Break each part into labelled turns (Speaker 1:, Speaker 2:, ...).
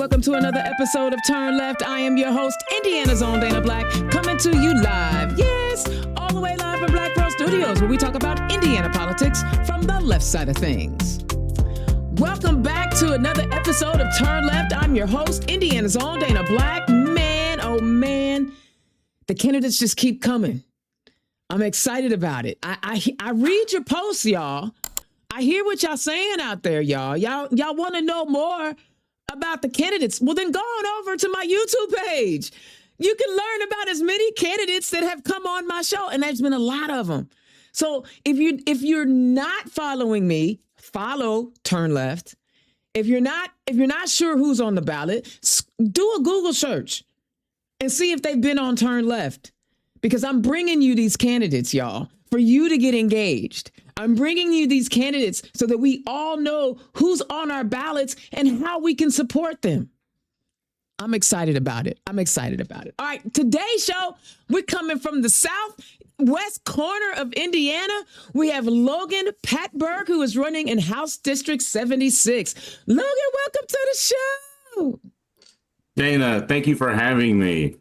Speaker 1: welcome to another episode of Turn Left. I am your host, Indiana's own Dana Black, coming to you live. Yes, all the way live from Black Pearl Studios, where we talk about Indiana politics from the left side of things. Welcome back to another episode of Turn Left. I'm your host, Indiana's own Dana Black. Man, oh man, the candidates just keep coming. I'm excited about it. I read your posts, y'all. I hear what y'all saying out there, y'all. Y'all want to know more about the candidates? Well, then go on over to my YouTube page. You can learn about as many candidates that have come on my show, and there's been a lot of them. So if you're not following me, follow Turn Left. If you're not sure who's on the ballot, do a Google search and see if they've been on Turn Left, because I'm bringing you these candidates, y'all, for you to get engaged. I'm bringing you these candidates so that we all know who's on our ballots and how we can support them. I'm excited about it. All right, today's show, we're coming from the southwest corner of Indiana. We have Logan Patberg, who is running in House District 76. Logan, welcome to the show.
Speaker 2: Dana, thank you for having me.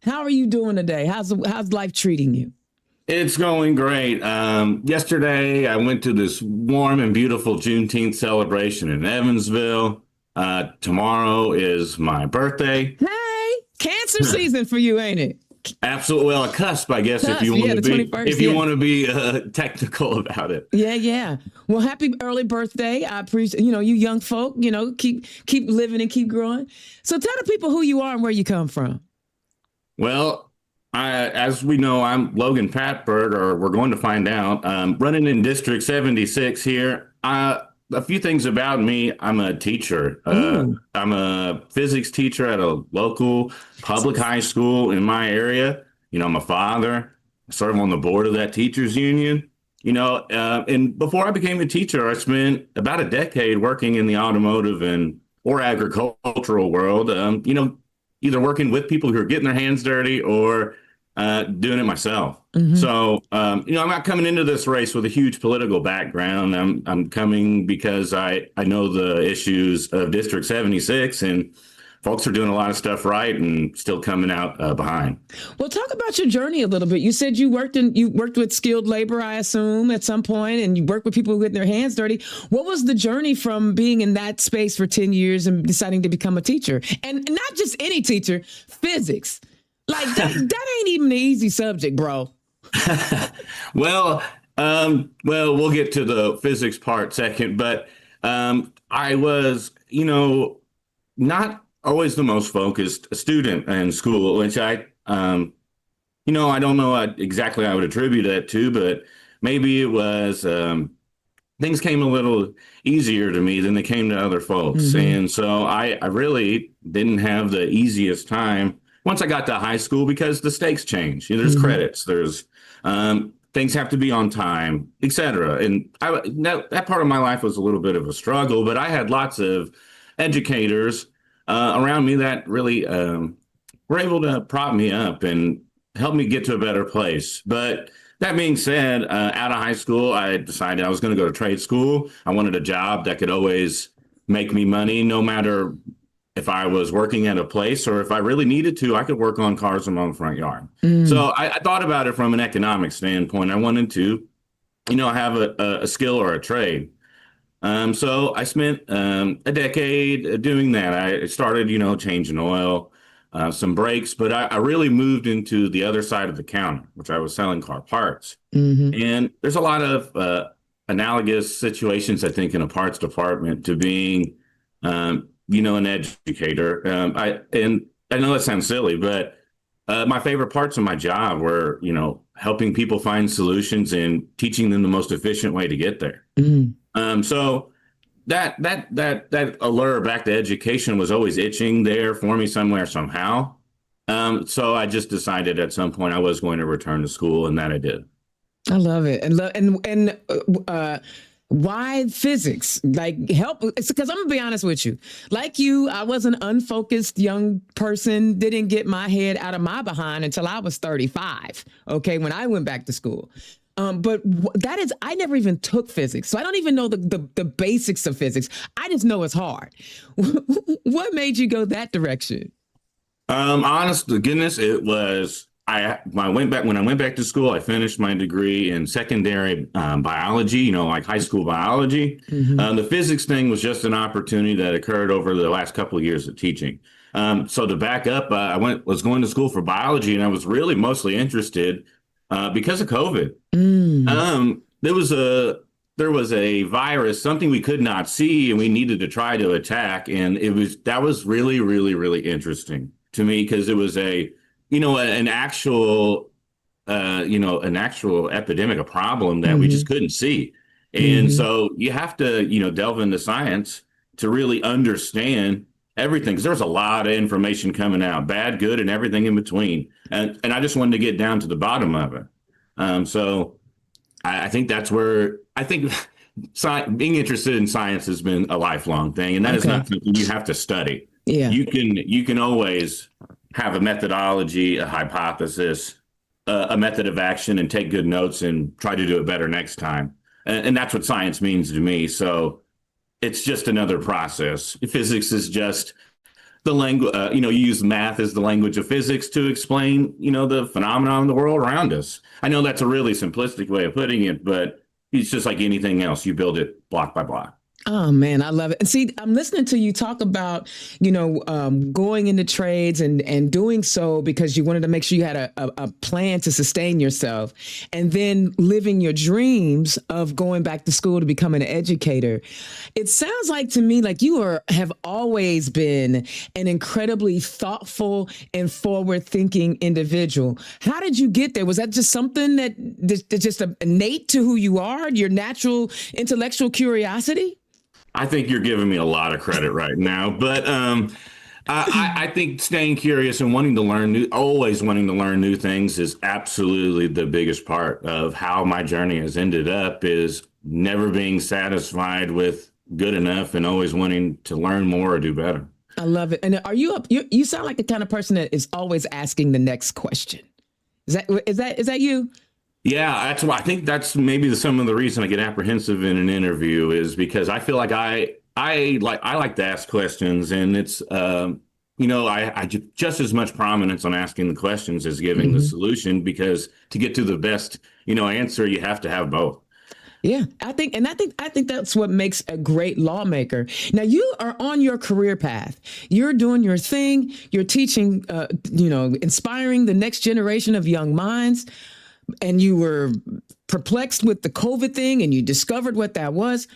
Speaker 1: How are you doing today? How's life treating you?
Speaker 2: It's going great. Yesterday, I went to this warm and beautiful Juneteenth celebration in Evansville. Tomorrow is my birthday.
Speaker 1: Hey, cancer season for you, ain't it?
Speaker 2: Absolutely. Well, a cusp, I guess, if you want to be technical about it.
Speaker 1: Yeah. Well, happy early birthday. I appreciate, you young folk, keep living and keep growing. So tell the people who you are and where you come from.
Speaker 2: Well, as we know, I'm Logan Patberg, or we're going to find out. Running in District 76 here. A few things about me. I'm a teacher. I'm a physics teacher at a local public high school in my area. I'm a father. I serve on the board of that teachers union. And before I became a teacher, I spent about a decade working in the automotive or agricultural world. Either working with people who are getting their hands dirty or doing it myself. Mm-hmm. So, I'm not coming into this race with a huge political background. I'm coming because I know the issues of District 76, and folks are doing a lot of stuff right and still coming out behind.
Speaker 1: Well, talk about your journey a little bit. You said you worked with skilled labor, I assume, at some point, and you worked with people who get their hands dirty. What was the journey from being in that space for 10 years and deciding to become a teacher? And not just any teacher, physics. Like that ain't even an easy subject, bro.
Speaker 2: Well, we'll get to the physics part second, but I was, not always the most focused student in school, which I don't know what exactly I would attribute that to, but maybe it was things came a little easier to me than they came to other folks. Mm-hmm. And so I really didn't have the easiest time once I got to high school, because the stakes change. There's mm-hmm. credits, there's things have to be on time, etc. And that part of my life was a little bit of a struggle, but I had lots of educators around me that really were able to prop me up and help me get to a better place. But that being said, out of high school, I decided I was going to go to trade school. I wanted a job that could always make me money, no matter if I was working at a place or if I really needed to, I could work on cars in my own front yard. Mm. So I thought about it from an economic standpoint. I wanted to, have a skill or a trade. So I spent a decade doing that. I started, changing oil, some brakes, but I really moved into the other side of the counter, which I was selling car parts. Mm-hmm. And there's a lot of analogous situations, I think, in a parts department to being an educator. And I know that sounds silly, but my favorite parts of my job were, helping people find solutions and teaching them the most efficient way to get there. Mm-hmm. So that allure back to education was always itching there for me somewhere, somehow. So I just decided at some point I was going to return to school, and that I did.
Speaker 1: I love it. And why physics? Like, help? It's because I'm gonna be honest with you. Like you, I was an unfocused young person, didn't get my head out of my behind until I was 35. Okay, when I went back to school. But that is, I never even took physics, so I don't even know the basics of physics. I just know it's hard. What made you go that direction?
Speaker 2: Honest to goodness, it was I went back when I went back to school. I finished my degree in secondary biology, like high school biology.
Speaker 1: Mm-hmm.
Speaker 2: The physics thing was just an opportunity that occurred over the last couple of years of teaching. So to back up, was going to school for biology, and I was really mostly interested because of COVID.
Speaker 1: Mm.
Speaker 2: There was a virus, something we could not see, and we needed to try to attack, and that was really, really, really interesting to me because it was an actual an actual epidemic, a problem that we just
Speaker 1: Mm-hmm.
Speaker 2: couldn't see. And
Speaker 1: Mm-hmm.
Speaker 2: so you have to, delve into science to really understand everything. Because there's a lot of information coming out, bad, good, and everything in between. And I just wanted to get down to the bottom of it. So I think that's where I think being interested in science has been a lifelong thing, and that is
Speaker 1: Okay.
Speaker 2: not something you have to study.
Speaker 1: Yeah.
Speaker 2: You can always have a methodology, a hypothesis, a method of action, and take good notes and try to do it better next time. And that's what science means to me. So it's just another process. Physics is just the language. You use math as the language of physics to explain, the phenomenon in the world around us. I know that's a really simplistic way of putting it, but it's just like anything else. You build it block by block.
Speaker 1: Oh man, I love it. And see, I'm listening to you talk about, going into trades and doing so because you wanted to make sure you had a plan to sustain yourself, and then living your dreams of going back to school to become an educator. It sounds like to me like have always been an incredibly thoughtful and forward thinking individual. How did you get there? Was that just something that's just innate to who you are, your natural intellectual curiosity?
Speaker 2: I think you're giving me a lot of credit right now, but I think staying curious and always wanting to learn new things is absolutely the biggest part of how my journey has ended up. Is never being satisfied with good enough and always wanting to learn more or do better.
Speaker 1: I love it. And are you up? You sound like the kind of person that is always asking the next question. Is that you?
Speaker 2: Yeah, I think that's maybe some of the reason I get apprehensive in an interview is because I feel like I like to ask questions, and it's I just as much prominence on asking the questions as giving the
Speaker 1: Mm-hmm.
Speaker 2: solution, because to get to the best answer, you have to have both.
Speaker 1: Yeah, I think that's what makes a great lawmaker. Now you are on your career path. You're doing your thing. You're teaching, inspiring the next generation of young minds. And you were perplexed with the COVID thing, and you discovered what that was.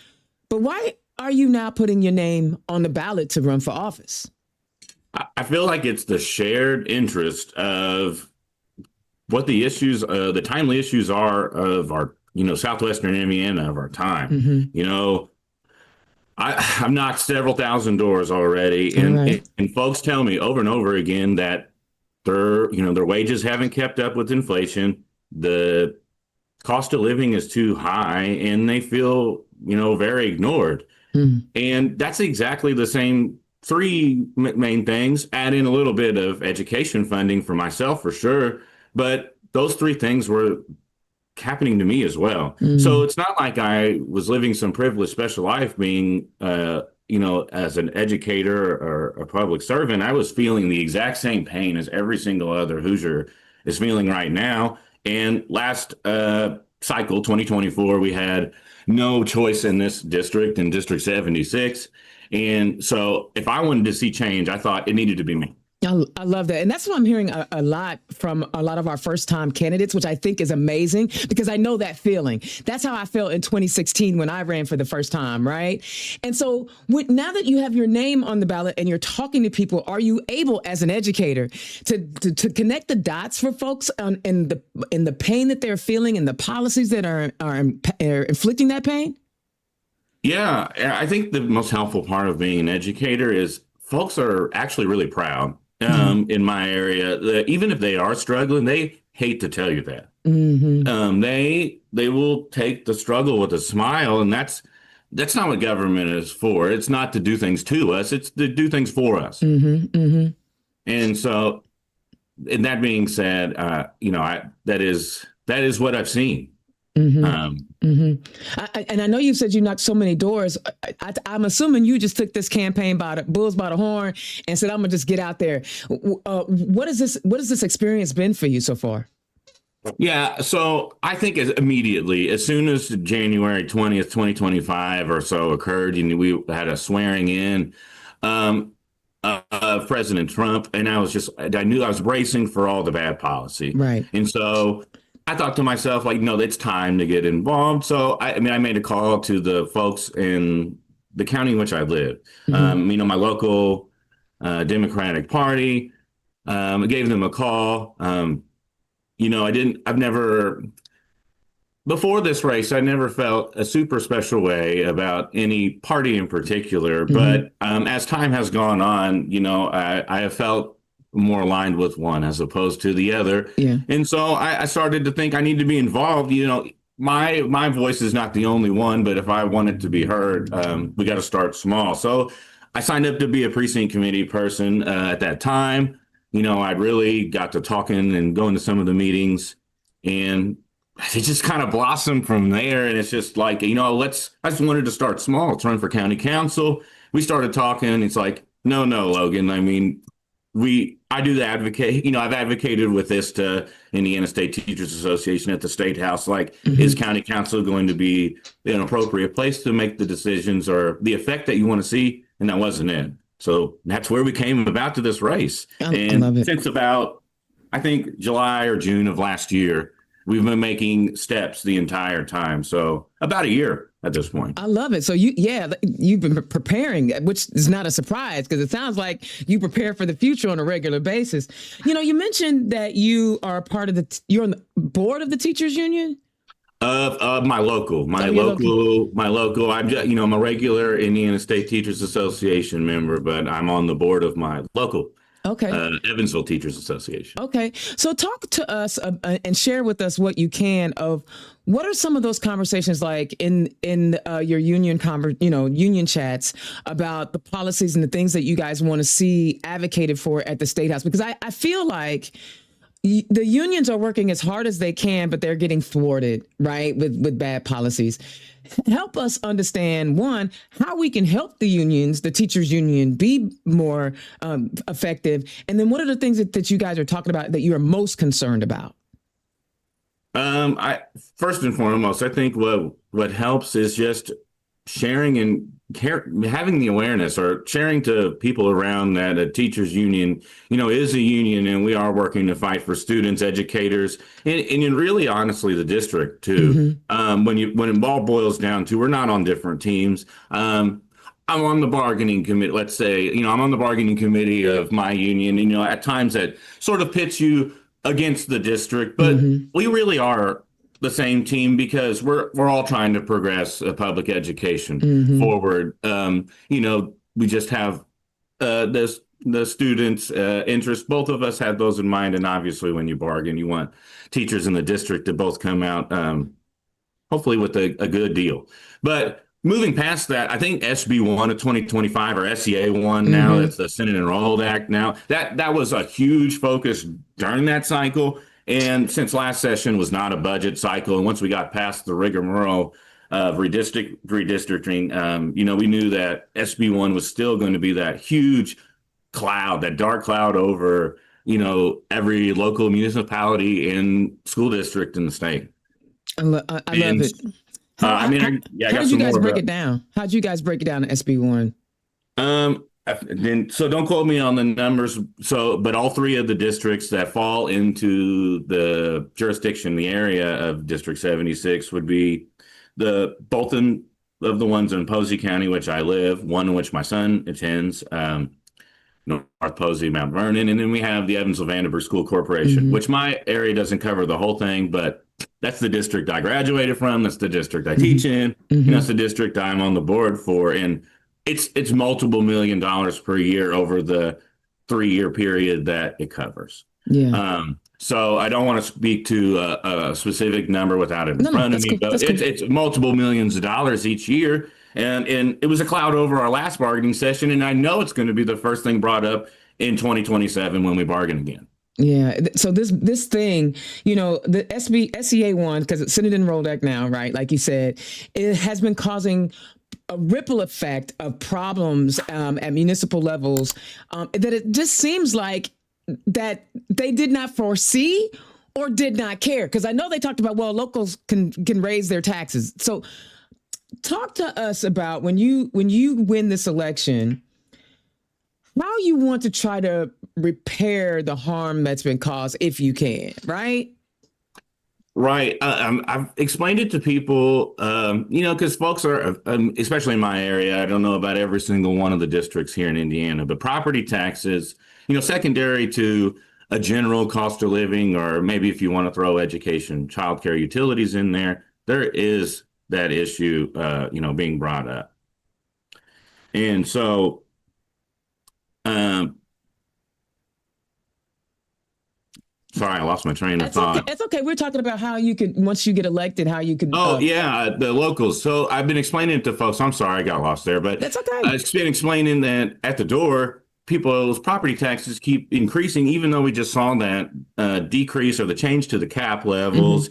Speaker 1: But why are you now putting your name on the ballot to run for office?
Speaker 2: I feel like it's the shared interest of what the timely issues are of our Southwestern Indiana of our time.
Speaker 1: Mm-hmm.
Speaker 2: I've knocked several thousand doors already,
Speaker 1: All
Speaker 2: and,
Speaker 1: right.
Speaker 2: and folks tell me over and over again that their wages haven't kept up with inflation. The cost of living is too high, and they feel very ignored.
Speaker 1: Mm.
Speaker 2: And that's exactly the same three main things. Add in a little bit of education funding for myself for sure, but those three things were happening to me as well. So
Speaker 1: Mm.
Speaker 2: it's not like I was living some privileged special life being as an educator or a public servant. I was feeling the exact same pain as every single other Hoosier is feeling right now. And last cycle, 2024, we had no choice in this district, in District 76. And so if I wanted to see change, I thought it needed to be me.
Speaker 1: I love that. And that's what I'm hearing a lot from a lot of our first time candidates, which I think is amazing because I know that feeling. That's how I felt in 2016 when I ran for the first time. Right. And so now that you have your name on the ballot and you're talking to people, are you able as an educator to connect the dots for folks in the pain that they're feeling and the policies that are inflicting that pain?
Speaker 2: Yeah, I think the most helpful part of being an educator is folks are actually really proud
Speaker 1: Mm-hmm.
Speaker 2: in my area. That even if they are struggling, they hate to tell you that.
Speaker 1: Mm-hmm.
Speaker 2: They will take the struggle with a smile, and that's not what government is for. It's not to do things to us; it's to do things for us.
Speaker 1: Mm-hmm. Mm-hmm.
Speaker 2: And so, and that being said, that is what I've seen.
Speaker 1: Mm-hmm.
Speaker 2: Um,
Speaker 1: And I know you said you knocked so many doors. I'm assuming you just took this campaign by the bulls by the horn and said, "I'm gonna just get out there." What is this? What has this experience been for you so far?
Speaker 2: yeah, so I think immediately, as soon as January 20th, 2025 or so occurred, we had a swearing in um, of President Trump, and I knew I was bracing for all the bad policy.
Speaker 1: Right.
Speaker 2: And so I thought to myself, like, no, it's time to get involved. So, I mean, I made a call to the folks in the county in which I live,
Speaker 1: Mm-hmm.
Speaker 2: my local Democratic Party. I gave them a call. I've never, before this race, I never felt a super special way about any party in particular.
Speaker 1: Mm-hmm.
Speaker 2: But as time has gone on, I have felt more aligned with one as opposed to the other.
Speaker 1: Yeah.
Speaker 2: And so I started to think I need to be involved. My voice is not the only one, but if I want it to be heard, we got to start small. So I signed up to be a precinct committee person at that time. I really got to talking and going to some of the meetings, and it just kind of blossomed from there. And it's just like, I just wanted to start small. Let's run for county council. We started talking. It's like, no, Logan. I mean, I do the advocate, I've advocated with this to Indiana State Teachers Association at the State House. Like,
Speaker 1: Mm-hmm.
Speaker 2: is county council going to be an appropriate place to make the decisions or the effect that you want to see? And that wasn't it. So that's where we came about to this race.
Speaker 1: I love
Speaker 2: And
Speaker 1: it.
Speaker 2: since about, I think, July or June of last year, we've been making steps the entire time. So about a year at this point.
Speaker 1: I love it. So you've been preparing, which is not a surprise because it sounds like you prepare for the future on a regular basis. You mentioned that you are part of you're on the board of the teachers union.
Speaker 2: Of my local. I'm just, I'm a regular Indiana State Teachers Association member, but I'm on the board of my local
Speaker 1: Okay.
Speaker 2: Evansville Teachers Association.
Speaker 1: Okay. So talk to us and share with us what you can of what are some of those conversations like in your union union chats about the policies and the things that you guys want to see advocated for at the State House? Because I feel like the unions are working as hard as they can, but they're getting thwarted, right, with bad policies. Help us understand, one, how we can help the unions, the teachers union, be more effective. And then what are the things that you guys are talking about that you are most concerned about?
Speaker 2: I first and foremost, I think what helps is just sharing and having the awareness or sharing to people around that a teachers union, is a union, and we are working to fight for students, educators, and really honestly the district too.
Speaker 1: Mm-hmm.
Speaker 2: When it all boils down to, we're not on different teams. I'm on the bargaining committee. Let's say, I'm on the bargaining committee of my union. At times that sort of pits you against the district, but we really are the same team because we're all trying to progress public education forward. We just have the students' interest. Both of us have those in mind, and obviously, when you bargain, you want teachers in the district to both come out, hopefully, with a good deal. But moving past that, I think SB 1 of 2025 or SEA 1 now, that's the Senate Enrolled Act now, that was a huge focus during that cycle. And since last session was not a budget cycle, and once we got past the rigmarole of redistricting, we knew that SB 1 was still going to be that huge cloud, that dark cloud over, every local municipality and school district in the state.
Speaker 1: I love it.
Speaker 2: I
Speaker 1: did you guys break it down? How'd you guys break it down to SB 1?
Speaker 2: So don't quote me on the numbers. But all three of the districts that fall into the jurisdiction, the area of District 76 would be both of the ones in Posey County, which I live, one in which my son attends, North Posey, Mount Vernon, and then we have the Evansville Vandenberg School Corporation, which my area doesn't cover the whole thing, but that's the district I graduated from. That's the district I teach in. And that's the district I'm on the board for. And it's multiple $1 million per year over the 3-year period that it covers.
Speaker 1: Yeah.
Speaker 2: So I don't want to speak to a specific number without it in front of me, but it's multiple millions of dollars each year. And it was a cloud over our last bargaining session. And I know it's going to be the first thing brought up in 2027 when we bargain again.
Speaker 1: Yeah. So this thing, the SCA one, because it's Senate Enrolled Act now, right? Like you said, it has been causing a ripple effect of problems at municipal levels that it just seems like that they did not foresee or did not care. Because I know they talked about, well, locals can raise their taxes. So talk to us about when you win this election, how you want to try to repair the harm that's been caused if you can, right?
Speaker 2: Right. I've explained it to people, because folks are, especially in my area, I don't know about every single one of the districts here in Indiana, but property taxes, secondary to a general cost of living, or maybe if you want to throw education, childcare, utilities in there, there is that issue, being brought up. And so, um, sorry, I lost my train of thought.
Speaker 1: Okay. That's okay. We're talking about how you could, once you get elected, how you could.
Speaker 2: Oh, yeah, the locals. So I've been explaining it to folks. I'm sorry I got lost there, but
Speaker 1: that's okay.
Speaker 2: I've been explaining that at the door, people's property taxes keep increasing, even though we just saw that decrease or the change to the cap levels,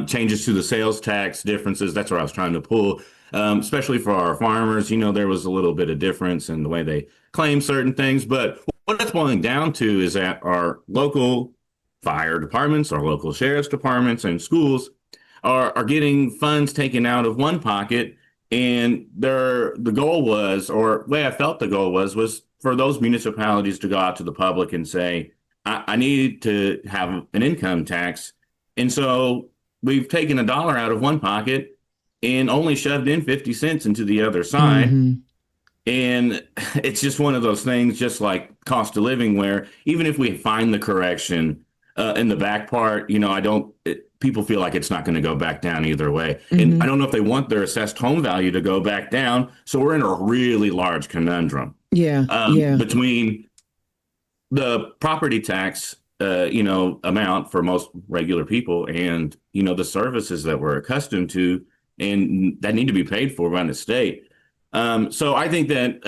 Speaker 2: changes to the sales tax differences. That's where I was trying to pull, especially for our farmers. There was a little bit of difference in the way they claim certain things. But what it's boiling down to is that our local fire departments, our local sheriff's departments, and schools are getting funds taken out of one pocket, and the goal was, or way I felt the goal was for those municipalities to go out to the public and say, I need to have an income tax. And so we've taken $1 out of one pocket and only shoved in 50 cents into the other side. And it's just one of those things, just like cost of living, where even if we find the correction in the back part, people feel like it's not going to go back down either way. And I don't know if they want their assessed home value to go back down. So we're in a really large conundrum. Between the property tax, amount for most regular people and, the services that we're accustomed to and that need to be paid for by the state. So I think that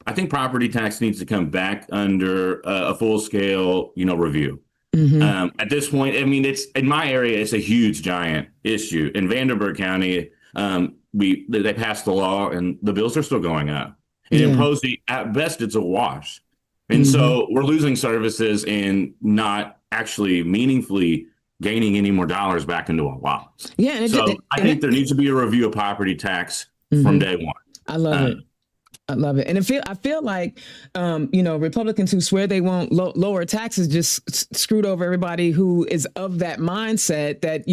Speaker 2: I think property tax needs to come back under a full scale, review. At this point, I mean, it's in my area, it's a huge, giant issue. In Vanderburgh County, they passed the law and the bills are still going up. In Posey, at best, it's a wash. And so we're losing services and not actually meaningfully gaining any more dollars back into our wallet. I think there needs to be a review of property tax from day one.
Speaker 1: I love it. I love it. And I feel like, Republicans who swear they won't lower taxes just screwed over everybody who is of that mindset that,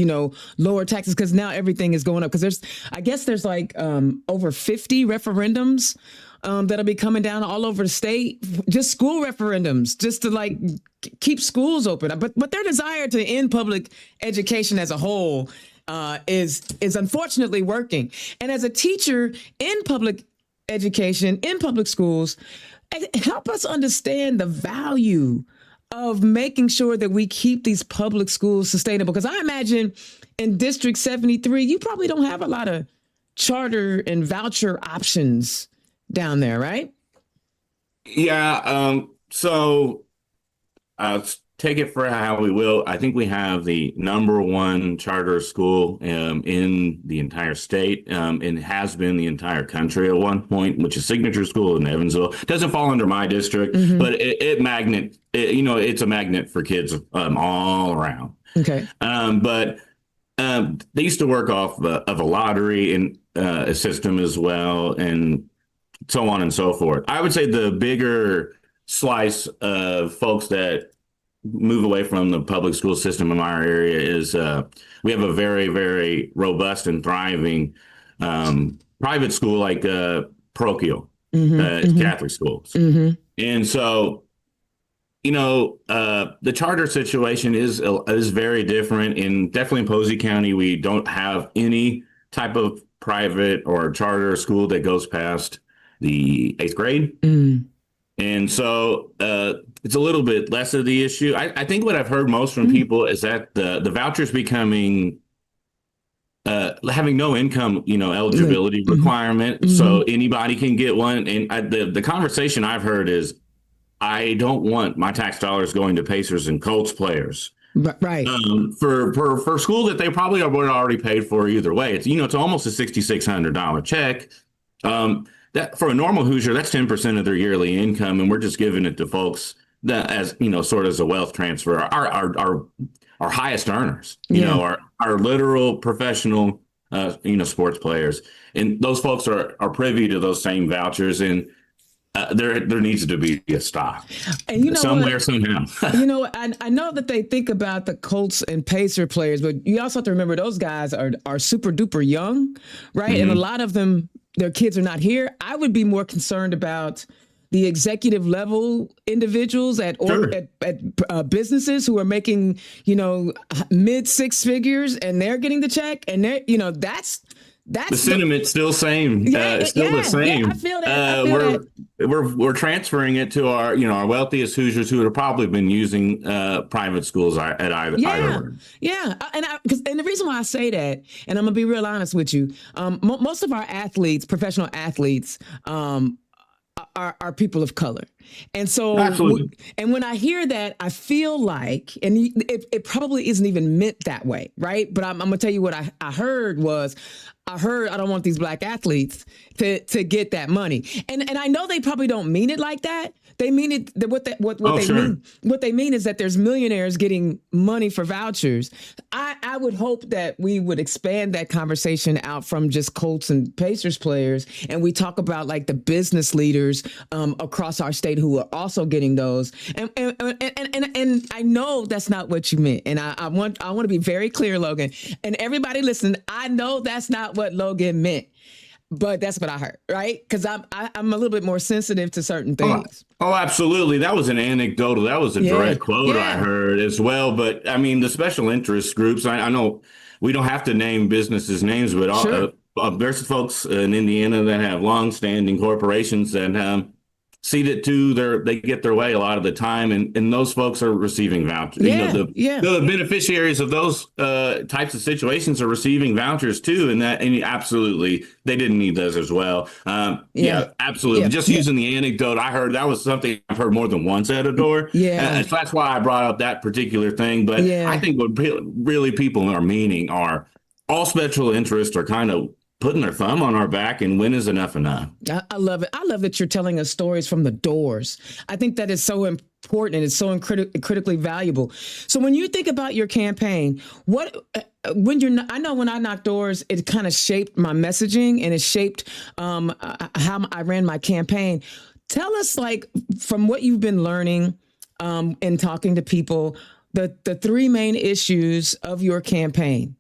Speaker 1: lower taxes because now everything is going up. Because there's like over 50 referendums that'll be coming down all over the state, just school referendums, just to like keep schools open. But their desire to end public education as a whole is unfortunately working. And as a teacher in public education, in public schools, help us understand the value of making sure that we keep these public schools sustainable. Because I imagine in District 73, you probably don't have a lot of charter and voucher options down there, right?
Speaker 2: Yeah. So take it for how we will. I think we have the #1 charter school in the entire state, and has been the entire country at one point, which is Signature School in Evansville. It doesn't fall under my district, but it's a magnet for kids all around.
Speaker 1: Okay.
Speaker 2: But they used to work off of a lottery and a system as well, and so on and so forth. I would say the bigger slice of folks that move away from the public school system in our area is we have a very, very robust and thriving private school like parochial Catholic schools. And so, the charter situation is very different. And definitely in Posey County, we don't have any type of private or charter school that goes past the 8th grade. And so it's a little bit less of the issue. I think what I've heard most from people is that the vouchers becoming having no income, eligibility requirement. So anybody can get one. And the conversation I've heard is I don't want my tax dollars going to Pacers and Colts players.
Speaker 1: Right.
Speaker 2: For school that they probably would already paid for either way. It's almost a $6,600 check. That for a normal Hoosier, that's 10% of their yearly income, and we're just giving it to folks that, as sort of as a wealth transfer. Our highest earners, our literal professional, sports players, and those folks are privy to those same vouchers, and there needs to be a stop, and somewhere, somehow.
Speaker 1: I know that they think about the Colts and Pacer players, but you also have to remember those guys are super duper young, right? Mm-hmm. And a lot of them, their kids are not here. I would be more concerned about the executive level individuals at businesses who are making, mid six figures, and they're getting the check, and that's
Speaker 2: the sentiment's still same. The same.
Speaker 1: Yeah, I feel that.
Speaker 2: We're transferring it to our wealthiest Hoosiers who have probably been using private schools at either.
Speaker 1: Yeah, and the reason why I say that, and I'm gonna be real honest with you, most of our athletes, professional athletes, are people of color. And so, and when I hear that, I feel like, and it probably isn't even meant that way, right? But I'm going to tell you what I heard was, I don't want these black athletes to get that money. And I know they probably don't mean it like that. They mean it, what they mean is that there's millionaires getting money for vouchers. I would hope that we would expand that conversation out from just Colts and Pacers players, and we talk about like the business leaders across our state who are also getting those. And I know that's not what you meant. And I want to be very clear, Logan, and everybody listen, I know that's not what Logan meant. But that's what I heard, right? Because I'm a little bit more sensitive to certain things.
Speaker 2: Oh, absolutely. That was an anecdotal. That was a direct quote I heard as well. But I mean, the special interest groups, I know we don't have to name businesses' names, but there's folks in Indiana that have longstanding corporations that see that they get their way a lot of the time, and those folks are receiving vouchers. The beneficiaries of those types of situations are receiving vouchers too, and absolutely they didn't need those as well. Absolutely. Yeah. Just using the anecdote, I heard that was something I've heard more than once at a door. And so that's why I brought up that particular thing. But I think what really people are meaning are all special interests are kind of putting their thumb on our back, and when is enough enough?
Speaker 1: I love it. I love that you're telling us stories from the doors. I think that is so important, and it's so critically valuable. So when you think about your campaign, I know when I knock doors, it kind of shaped my messaging, and it shaped how I ran my campaign. Tell us, like, from what you've been learning and talking to people, the three main issues of your campaign.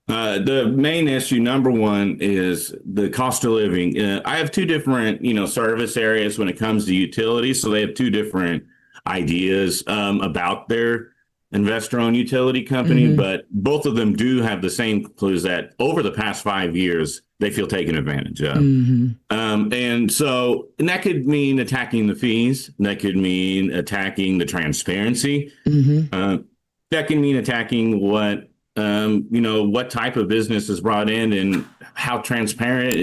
Speaker 2: The main issue, number one, is the cost of living. I have two different, service areas when it comes to utilities. So they have two different ideas about their investor-owned utility company, but both of them do have the same clues that over the past 5 years, they feel taken advantage of. And that could mean attacking the fees. That could mean attacking the transparency. That can mean attacking what type of business is brought in and how transparent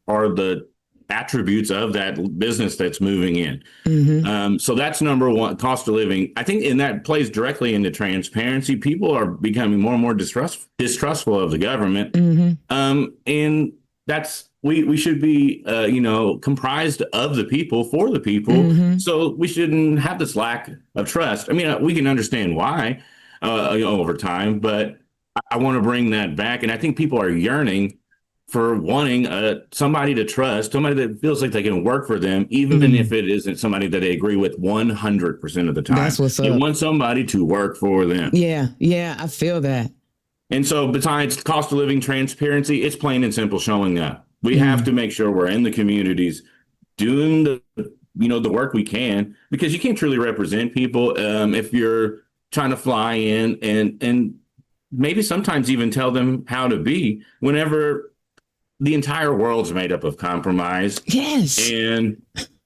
Speaker 2: are the attributes of that business that's moving in. So that's number one, cost of living. I think, and that plays directly into transparency. People are becoming more and more distrustful of the government. And that's, we should be, comprised of the people, for the people. So we shouldn't have this lack of trust. I mean, we can understand why. Over time, but I want to bring that back. And I think people are yearning for wanting somebody to trust, somebody that feels like they can work for them, even if it isn't somebody that they agree with 100% of the time.
Speaker 1: That's what's up.
Speaker 2: They want somebody to work for them.
Speaker 1: Yeah, I feel that.
Speaker 2: And so besides cost of living, transparency, it's plain and simple showing up. We have to make sure we're in the communities doing the work we can, because you can't truly represent people if you're trying to fly in and maybe sometimes even tell them how to be, whenever the entire world's made up of compromise.
Speaker 1: Yes.
Speaker 2: And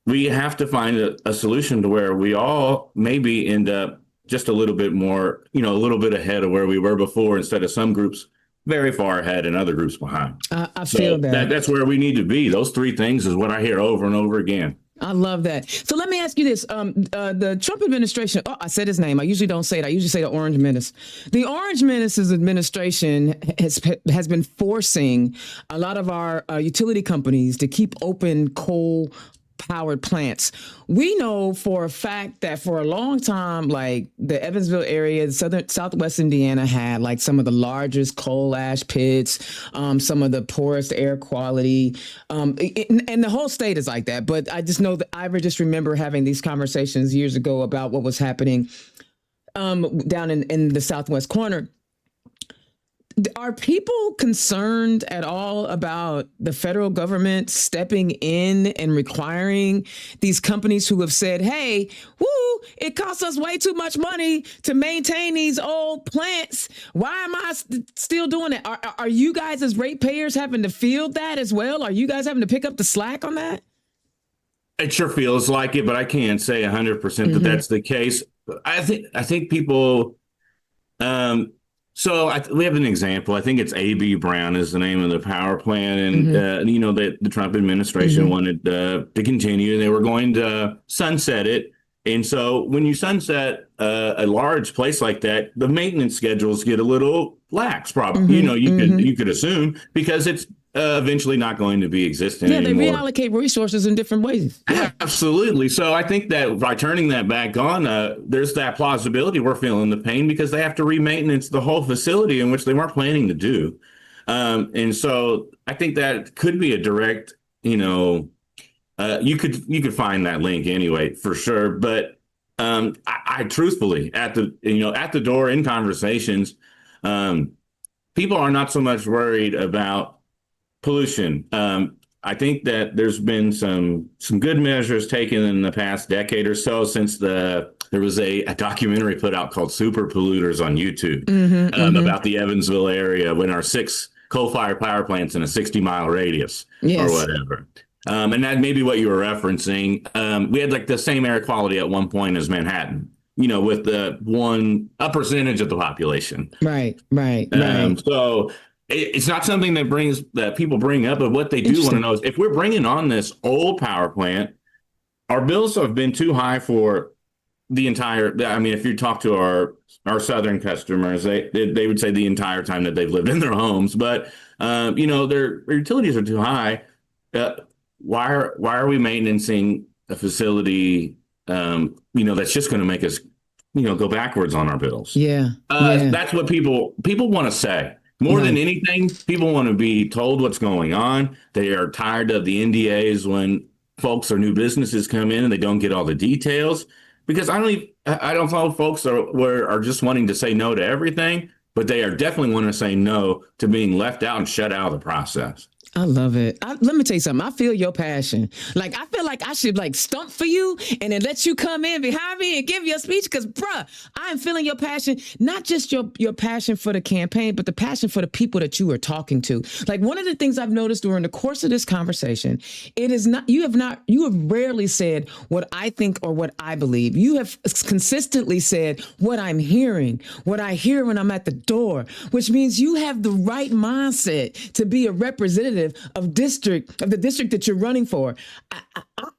Speaker 2: we have to find a solution to where we all maybe end up just a little bit more, a little bit ahead of where we were before, instead of some groups very far ahead and other groups behind.
Speaker 1: I feel that.
Speaker 2: That's where we need to be. Those three things is what I hear over and over again.
Speaker 1: I love that. So let me ask you this: the Trump administration. Oh, I said his name. I usually don't say it. I usually say the Orange Menace. The Orange Menace's administration has been forcing a lot of our utility companies to keep open coal powered plants. We know for a fact that for a long time, like the Evansville area, southwest Indiana had like some of the largest coal ash pits, some of the poorest air quality, and the whole state is like that. But I just know that I just remember having these conversations years ago about what was happening down in the southwest corner. Are people concerned at all about the federal government stepping in and requiring these companies who have said, hey, woo, it costs us way too much money to maintain these old plants. Why am I still doing it? Are you guys as ratepayers having to feel that as well? Are you guys having to pick up the slack on that?
Speaker 2: It sure feels like it, but I can't say 100% that that's the case. I think people. So we have an example. I think it's A.B. Brown is the name of the power plant, and you know that the Trump administration wanted to continue. They were going to sunset it, and so when you sunset a large place like that, the maintenance schedules get a little lax. Probably, you could assume because it's eventually not going to be existing anymore.
Speaker 1: They reallocate resources in different ways.
Speaker 2: Yeah. Absolutely. So I think that by turning that back on, there's that plausibility we're feeling the pain because they have to re-maintenance the whole facility in which they weren't planning to do. And so I think that could be a direct, you could find that link anyway, for sure. But I truthfully at the door in conversations, people are not so much worried about pollution. I think that there's been some good measures taken in the past decade or so since there was a documentary put out called Super Polluters on YouTube about the Evansville area when our 6 coal-fired power plants in a 60-mile radius or whatever. And that may be what you were referencing. We had like the same air quality at one point as Manhattan, with a percentage of the population. Right. So it's not something that people bring up, but what they do want to know is if we're bringing on this old power plant, our bills have been too high for the entire. I mean, if you talk to our southern customers, they would say the entire time that they've lived in their homes, but their utilities are too high. Why are we maintaining a facility? That's just going to make us, go backwards on our bills. That's what people want to say. More than anything, people want to be told what's going on. They are tired of the NDAs when folks or new businesses come in and they don't get all the details. Because I don't know if folks are just wanting to say no to everything, but they are definitely wanting to say no to being left out and shut out of the process.
Speaker 1: I love it. Let me tell you something. I feel your passion. Like, I feel like I should stump for you and then let you come in behind me and give you a speech because, bruh, I'm feeling your passion, not just your passion for the campaign, but the passion for the people that you are talking to. Like, one of the things I've noticed during the course of this conversation, you have rarely said what I think or what I believe. You have consistently said what I'm hearing, what I hear when I'm at the door, which means you have the right mindset to be a representative of the district that you're running for.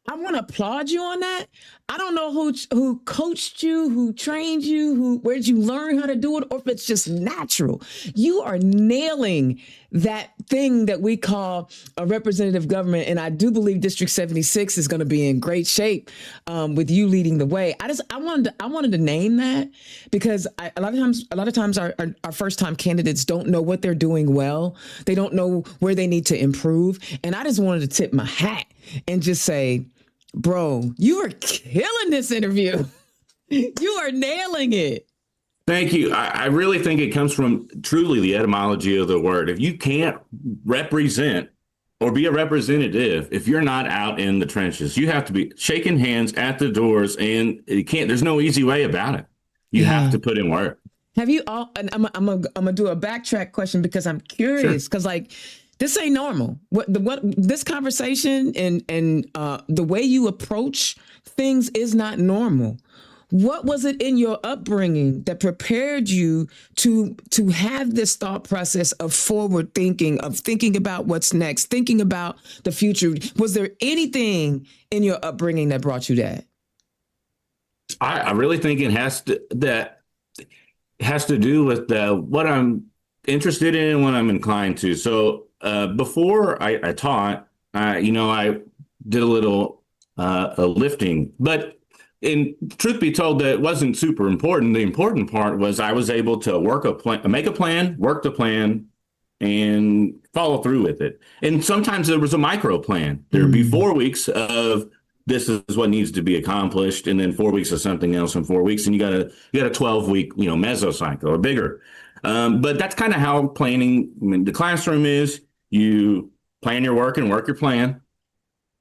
Speaker 1: I want to applaud you on that. I don't know who coached you, who trained you, where did you learn how to do it, or if it's just natural. You are nailing that thing that we call a representative government, and I do believe District 76 is going to be in great shape with you leading the way. I wanted to name that because a lot of times our first time candidates don't know what they're doing well. They don't know where they need to improve, and I just wanted to tip my hat and just say, bro, you are killing this interview. You are nailing it.
Speaker 2: Thank you. I really think it comes from truly the etymology of the word. If you can't represent or be a representative, if you're not out in the trenches, you have to be shaking hands at the doors, and there's no easy way about it. You have to put in work.
Speaker 1: Have you all, and I'm gonna do a backtrack question because I'm curious, because this ain't normal. What this conversation and the way you approach things is not normal. What was it in your upbringing that prepared you to have this thought process of forward thinking, of thinking about what's next, thinking about the future? Was there anything in your upbringing that brought you that?
Speaker 2: I really think it has to do with what I'm interested in and what I'm inclined to. So before I taught, I did a little lifting, but in truth be told, that wasn't super important. The important part was I was able to make a plan, work the plan, and follow through with it. And sometimes there was a micro plan. There would be 4 weeks of this is what needs to be accomplished, and then 4 weeks of something else in 4 weeks, and you got a 12-week mesocycle or bigger. But that's kind of how planning in the classroom is. You plan your work and work your plan.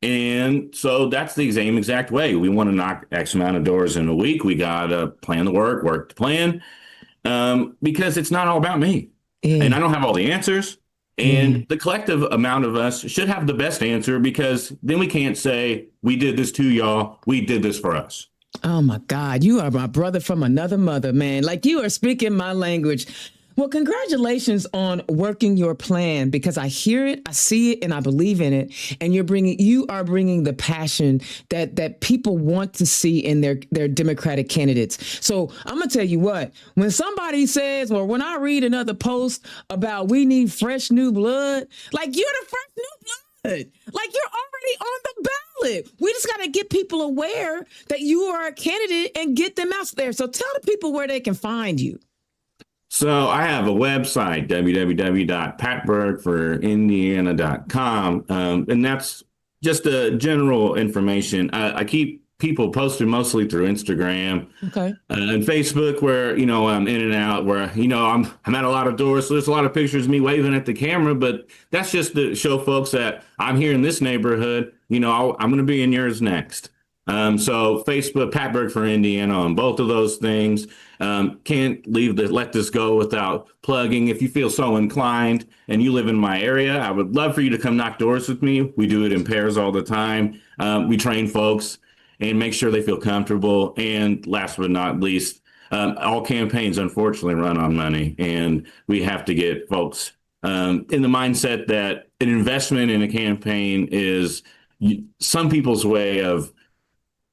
Speaker 2: And so that's the same exact way. We want to knock X amount of doors in a week. We got to plan the work the plan, because it's not all about me. And I don't have all the answers. And the collective amount of us should have the best answer, because then we can't say, we did this to y'all. We did this for us.
Speaker 1: Oh, my God. You are my brother from another mother, man. Like, you are speaking my language. Well, congratulations on working your plan, because I hear it, I see it, and I believe in it. And you are bringing the passion that people want to see in their Democratic candidates. So I'm going to tell you what, when somebody says, or when I read another post about we need fresh new blood, like, you're the fresh new blood. Like, you're already on the ballot. We just got to get people aware that you are a candidate and get them out there. So tell the people where they can find you.
Speaker 2: So I have a website, www.patbergforindiana.com, and that's just a general information. I keep people posted mostly through Instagram, and Facebook, where I'm in and out. Where I'm at a lot of doors, so there's a lot of pictures of me waving at the camera. But that's just to show folks that I'm here in this neighborhood. I'm going to be in yours next. So Facebook, Patberg for Indiana, on both of those things. Can't let this go without plugging. If you feel so inclined and you live in my area, I would love for you to come knock doors with me. We do it in pairs all the time. We train folks and make sure they feel comfortable. And last but not least, all campaigns unfortunately run on money, and we have to get folks in the mindset that an investment in a campaign is some people's way of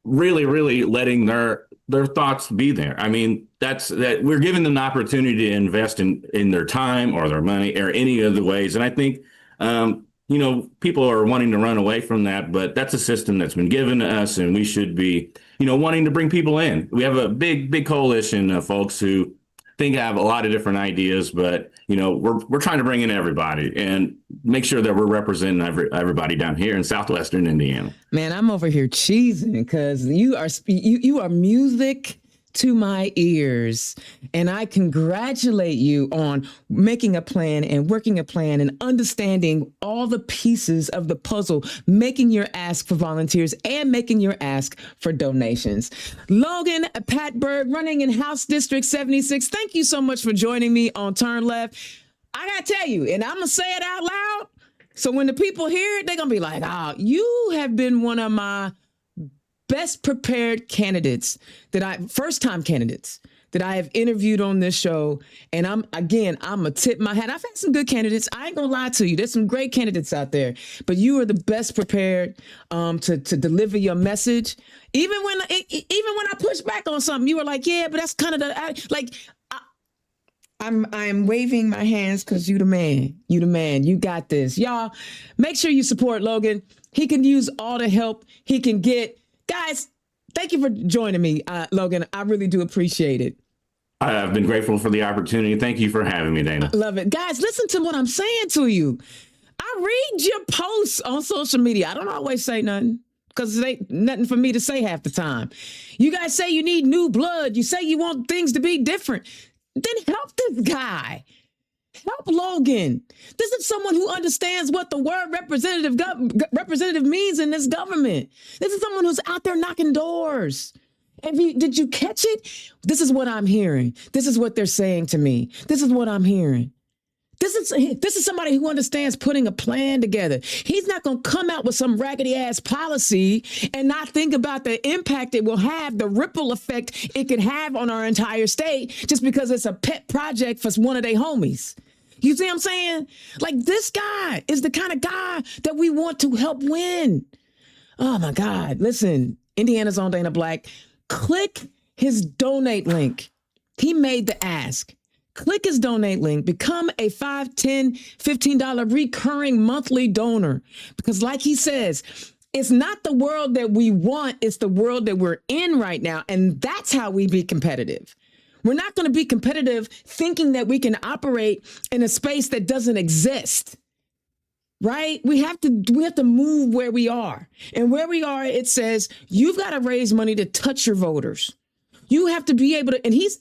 Speaker 2: really, really letting their thoughts be there. I mean, that we're giving them the opportunity to invest in their time or their money or any of the ways. And I think, people are wanting to run away from that, but that's a system that's been given to us, and we should be, wanting to bring people in. We have a big coalition of folks who think I have a lot of different ideas, but we're trying to bring in everybody and make sure that we're representing everybody down here in southwestern Indiana.
Speaker 1: Man, I'm over here cheesing because you are music to my ears, and I congratulate you on making a plan and working a plan and understanding all the pieces of the puzzle, making your ask for volunteers and making your ask for donations. Logan Patberg, running in House District 76. Thank you so much for joining me on Turn Left. I gotta tell you, and I'm gonna say it out loud, so when the people hear it, they're gonna be like, you have been one of my best prepared candidates first-time candidates that I have interviewed on this show. And I'm gonna tip my hat. I've had some good candidates. I ain't gonna lie to you. There's some great candidates out there, but you are the best prepared to deliver your message. Even when I push back on something, you were like, yeah, but that's kind of I'm waving my hands because you the man. You the man. You got this. Y'all, make sure you support Logan. He can use all the help he can get. Guys, thank you for joining me, Logan. I really do appreciate it.
Speaker 2: I've been grateful for the opportunity. Thank you for having me, Dana.
Speaker 1: Love it. Guys, listen to what I'm saying to you. I read your posts on social media. I don't always say nothing because it ain't nothing for me to say half the time. You guys say you need new blood. You say you want things to be different. Then help this guy. Help Logan. This is someone who understands what the word representative means in this government. This is someone who's out there knocking doors. Did you catch it? This is what I'm hearing. This is what they're saying to me. This is what I'm hearing. This is somebody who understands putting a plan together. He's not going to come out with some raggedy ass policy and not think about the impact it will have, the ripple effect it could have on our entire state just because it's a pet project for one of their homies. You see what I'm saying? Like, this guy is the kind of guy that we want to help win. Oh my God. Listen, Indiana's own Dana Black, click his donate link. He made the ask. Click his donate link, become a $5, $10, $15 recurring monthly donor. Because like he says, it's not the world that we want, it's the world that we're in right now. And that's how we be competitive. We're not going to be competitive thinking that we can operate in a space that doesn't exist. Right? We have to move where we are. And where we are, it says you've got to raise money to touch your voters. You have to be able to, and he's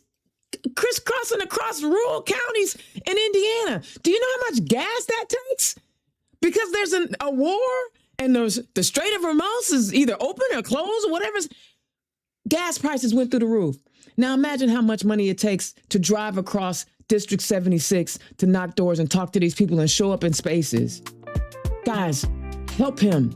Speaker 1: crisscrossing across rural counties in Indiana. Do you know how much gas that takes? Because there's a war and the Strait of Hormuz is either open or closed or whatever. Gas prices went through the roof. Now imagine how much money it takes to drive across District 76 to knock doors and talk to these people and show up in spaces. Guys, help him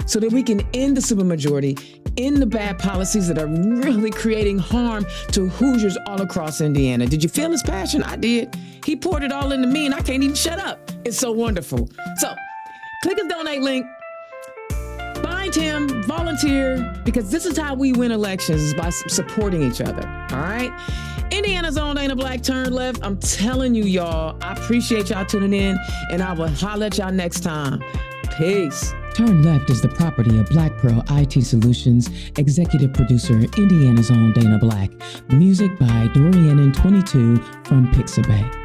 Speaker 1: so that we can end the supermajority, end the bad policies that are really creating harm to Hoosiers all across Indiana. Did you feel his passion? I did. He poured it all into me and I can't even shut up. It's so wonderful. So click his donate link, find him, volunteer, because this is how we win elections, is by supporting each other. All right? Indiana's own Dana Black turned left. I'm telling you, y'all, I appreciate y'all tuning in, and I will holler at y'all next time. Peace. Turn Left is the property of Black Pearl IT Solutions, executive producer, Indiana's own Dana Black. Music by Dorian and 22 from Pixabay.